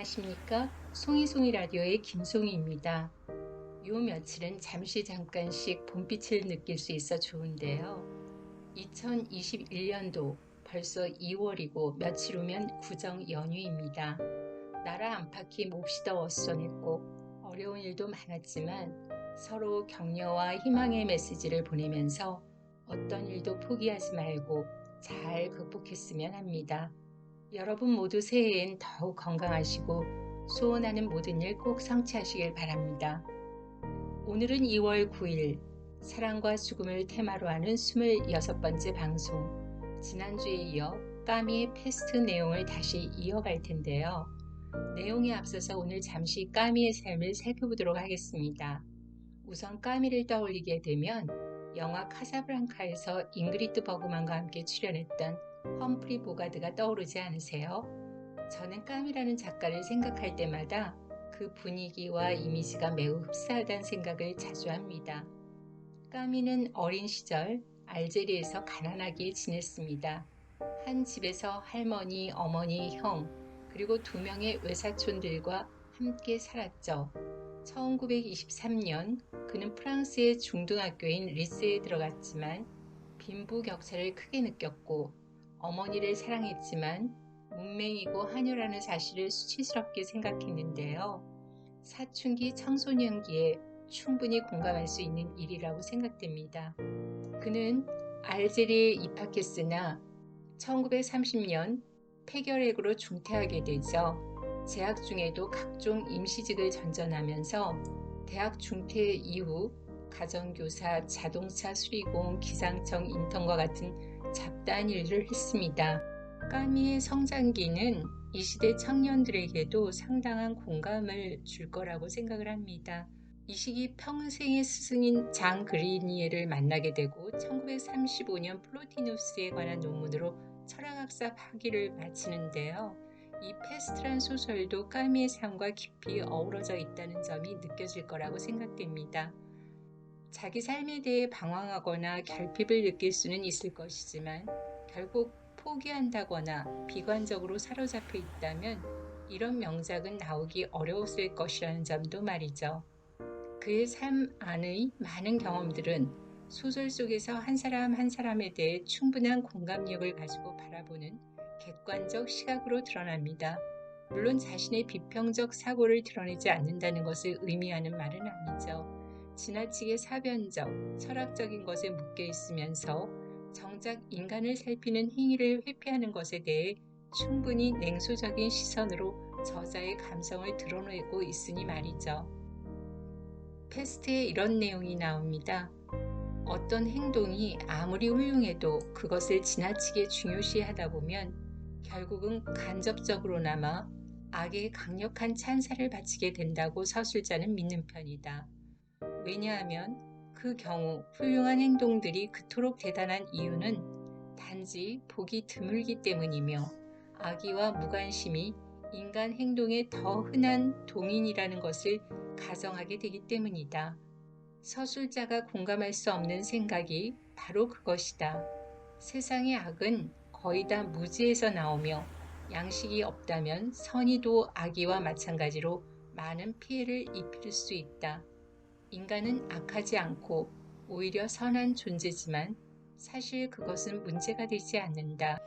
안녕하십니까? 송이송이 라디오의 김송이입니다. 요 며칠은 잠깐씩 봄빛을 느낄 수 있어 좋은데요. 2021년도 벌써 2월이고 며칠 후면 구정 연휴입니다. 나라 안팎이 몹시 더웠었고 어려운 일도 많았지만 서로 격려와 희망의 메시지를 보내면서 어떤 일도 포기하지 말고 잘 극복했으면 합니다. 여러분 모두 새해엔 더욱 건강하시고 소원하는 모든 일 꼭 성취하시길 바랍니다. 오늘은 2월 9일 사랑과 죽음을 테마로 하는 26번째 방송. 지난주에 이어 까미의 패스트 내용을 다시 이어갈 텐데요. 내용에 앞서서 오늘 잠시 까미의 삶을 살펴보도록 하겠습니다. 우선 까미를 떠올리게 되면 영화 카사블랑카에서 잉그리드 버그만과 함께 출연했던 험프리 보가드가 떠오르지 않으세요? 저는 까미라는 작가를 생각할 때마다 그 분위기와 이미지가 매우 흡사하다는 생각을 자주 합니다. 까미는 어린 시절 알제리에서 가난하게 지냈습니다. 한 집에서 할머니, 어머니, 형, 그리고 2명의 외사촌들과 함께 살았죠. 1923년 그는 프랑스의 중등학교인 리스에 들어갔지만 빈부격차를 크게 느꼈고 어머니를 사랑했지만 문맹이고 한유라는 사실을 수치스럽게 생각했는데요. 사춘기 청소년기에 충분히 공감할 수 있는 일이라고 생각됩니다. 그는 알제리에 입학했으나 1930년 폐결핵으로 중퇴하게 되죠. 재학 중에도 각종 임시직을 전전하면서 대학 중퇴 이후 가정교사, 자동차 수리공, 기상청 인턴과 같은 잡다한 일을 했습니다. 까미의 성장기는 이 시대 청년들에게도 상당한 공감을 줄 거라고 생각을 합니다. 이 시기 평생의 스승인 장 그리니에를 만나게 되고 1935년 플로티누스에 관한 논문으로 철학학사 학위를 마치는데요. 이 페스트란 소설도 까미의 삶과 깊이 어우러져 있다는 점이 느껴질 거라고 생각됩니다. 자기 삶에 대해 방황하거나 결핍을 느낄 수는 있을 것이지만 결국 포기한다거나 비관적으로 사로잡혀 있다면 이런 명작은 나오기 어려웠을 것이라는 점도 말이죠. 그의 삶 안의 많은 경험들은 소설 속에서 한 사람 한 사람에 대해 충분한 공감력을 가지고 바라보는 객관적 시각으로 드러납니다. 물론 자신의 비평적 사고를 드러내지 않는다는 것을 의미하는 말은 아니죠. 지나치게 사변적, 철학적인 것에 묶여 있으면서 정작 인간을 살피는 행위를 회피하는 것에 대해 충분히 냉소적인 시선으로 저자의 감성을 드러내고 있으니 말이죠. 패스트에 이런 내용이 나옵니다. 어떤 행동이 아무리 훌륭해도 그것을 지나치게 중요시하다 보면 결국은 간접적으로나마 악의 강력한 찬사를 바치게 된다고 서술자는 믿는 편이다. 왜냐하면 그 경우 훌륭한 행동들이 그토록 대단한 이유는 단지 보기 드물기 때문이며 악의와 무관심이 인간 행동의 더 흔한 동인이라는 것을 가정하게 되기 때문이다. 서술자가 공감할 수 없는 생각이 바로 그것이다. 세상의 악은 거의 다 무지에서 나오며 양식이 없다면 선의도 악의와 마찬가지로 많은 피해를 입힐 수 있다. 인간은 악하지 않고 오히려 선한 존재지만 사실 그것은 문제가 되지 않는다.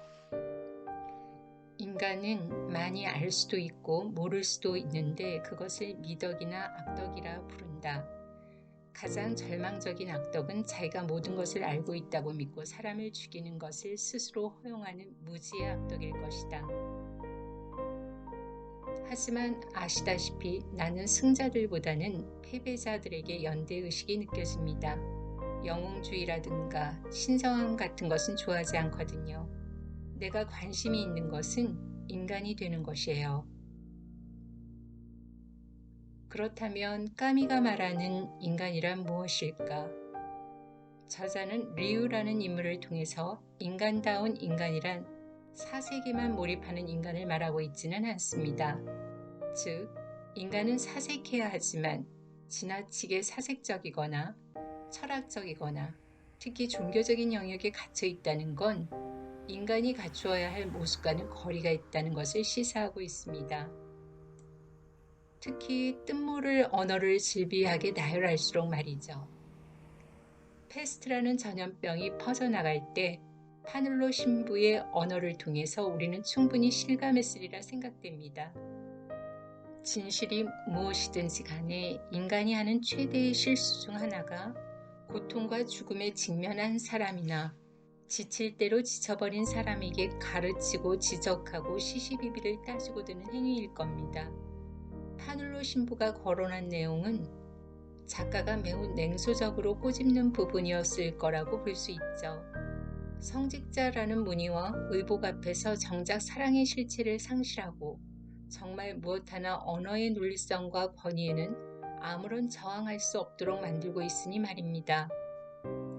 인간은 많이 알 수도 있고 모를 수도 있는데 그것을 미덕이나 악덕이라 부른다. 가장 절망적인 악덕은 자기가 모든 것을 알고 있다고 믿고 사람을 죽이는 것을 스스로 허용하는 무지의 악덕일 것이다. 하지만 아시다시피 나는 승자들보다는 패배자들에게 연대의식이 느껴집니다. 영웅주의라든가 신성함 같은 것은 좋아하지 않거든요. 내가 관심이 있는 것은 인간이 되는 것이에요. 그렇다면 까미가 말하는 인간이란 무엇일까? 저자는 리우라는 인물을 통해서 인간다운 인간이란 사색에만 몰입하는 인간을 말하고 있지는 않습니다. 즉, 인간은 사색해야 하지만 지나치게 사색적이거나 철학적이거나 특히 종교적인 영역에 갇혀 있다는 건 인간이 갖추어야 할 모습과는 거리가 있다는 것을 시사하고 있습니다. 특히 뜻모를 언어를 즐비하게 나열할수록 말이죠. 패스트라는 전염병이 퍼져나갈 때 파눌로 신부의 언어를 통해서 우리는 충분히 실감했으리라 생각됩니다. 진실이 무엇이든지 간에 인간이 하는 최대의 실수 중 하나가 고통과 죽음에 직면한 사람이나 지칠 대로 지쳐버린 사람에게 가르치고 지적하고 시시비비를 따지고 드는 행위일 겁니다. 파눌로 신부가 거론한 내용은 작가가 매우 냉소적으로 꼬집는 부분이었을 거라고 볼 수 있죠. 성직자라는 문의와 의복 앞에서 정작 사랑의 실체를 상실하고 정말 무엇 하나 언어의 논리성과 권위에는 아무런 저항할 수 없도록 만들고 있으니 말입니다.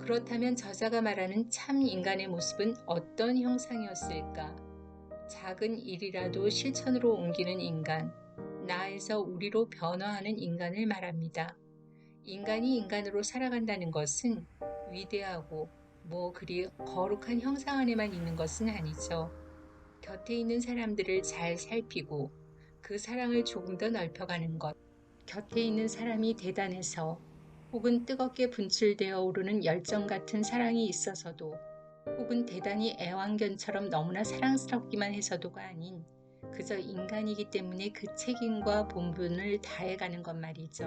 그렇다면 저자가 말하는 참 인간의 모습은 어떤 형상이었을까? 작은 일이라도 실천으로 옮기는 인간, 나에서 우리로 변화하는 인간을 말합니다. 인간이 인간으로 살아간다는 것은 위대하고 그리 거룩한 형상 안에만 있는 것은 아니죠. 곁에 있는 사람들을 잘 살피고 그 사랑을 조금 더 넓혀가는 것. 곁에 있는 사람이 대단해서 혹은 뜨겁게 분출되어 오르는 열정 같은 사랑이 있어서도 혹은 대단히 애완견처럼 너무나 사랑스럽기만 해서도가 아닌 그저 인간이기 때문에 그 책임과 본분을 다해가는 것 말이죠.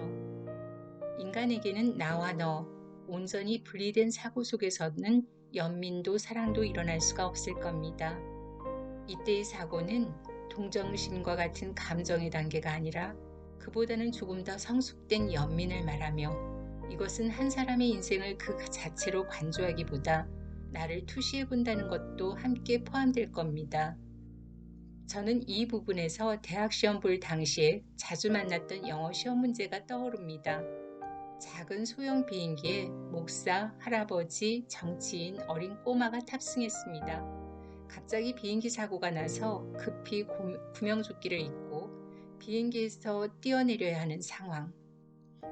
인간에게는 나와 너, 온전히 분리된 사고 속에서는 연민도 사랑도 일어날 수가 없을 겁니다. 이때의 사고는 동정심과 같은 감정의 단계가 아니라 그보다는 조금 더 성숙된 연민을 말하며 이것은 한 사람의 인생을 그 자체로 관조하기보다 나를 투시해 본다는 것도 함께 포함될 겁니다. 저는 이 부분에서 대학 시험 볼 당시에 자주 만났던 영어 시험 문제가 떠오릅니다. 작은 소형 비행기에 목사, 할아버지, 정치인, 어린 꼬마가 탑승했습니다. 갑자기 비행기 사고가 나서 급히 구명조끼를 입고 비행기에서 뛰어내려야 하는 상황.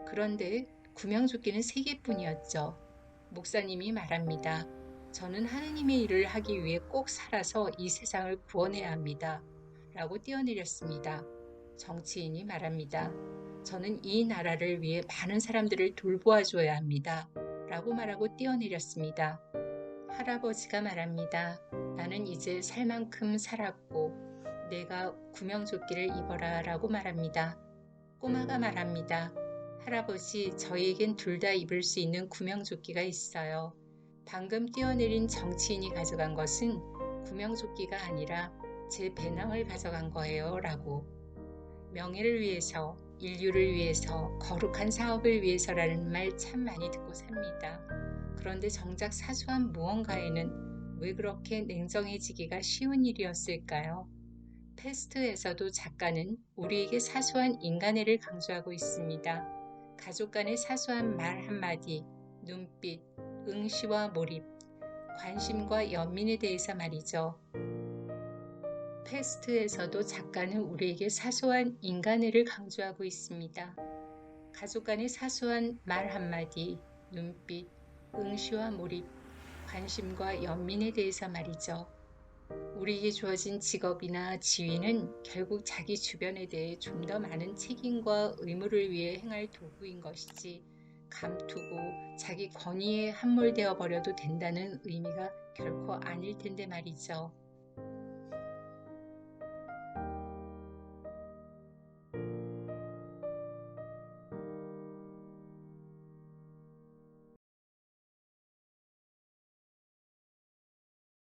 그런데 구명조끼는 3개뿐이었죠. 목사님이 말합니다. 저는 하느님의 일을 하기 위해 꼭 살아서 이 세상을 구원해야 합니다. 라고 뛰어내렸습니다. 정치인이 말합니다. 저는 이 나라를 위해 많은 사람들을 돌보아줘야 합니다. 라고 말하고 뛰어내렸습니다. 할아버지가 말합니다. 나는 이제 살 만큼 살았고 내가 구명조끼를 입어라 라고 말합니다. 꼬마가 말합니다. 할아버지, 저희에겐 둘 다 입을 수 있는 구명조끼가 있어요. 방금 뛰어내린 정치인이 가져간 것은 구명조끼가 아니라 제 배낭을 가져간 거예요 라고. 명예를 위해서, 인류를 위해서, 거룩한 사업을 위해서라는 말 참 많이 듣고 삽니다. 그런데 정작 사소한 무언가에는 왜 그렇게 냉정해지기가 쉬운 일이었을까요? 패스트에서도 작가는 우리에게 사소한 인간애를 강조하고 있습니다. 가족 간의 사소한 말 한마디, 눈빛, 응시와 몰입, 관심과 연민에 대해서 말이죠. 패스트에서도 작가는 우리에게 사소한 인간애를 강조하고 있습니다. 가족 간의 사소한 말 한마디, 눈빛, 응시와 몰입, 관심과 연민에 대해서 말이죠. 우리에게 주어진 직업이나 지위는 결국 자기 주변에 대해 좀 더 많은 책임과 의무를 위해 행할 도구인 것이지 감투고 자기 권위에 함몰되어 버려도 된다는 의미가 결코 아닐 텐데 말이죠.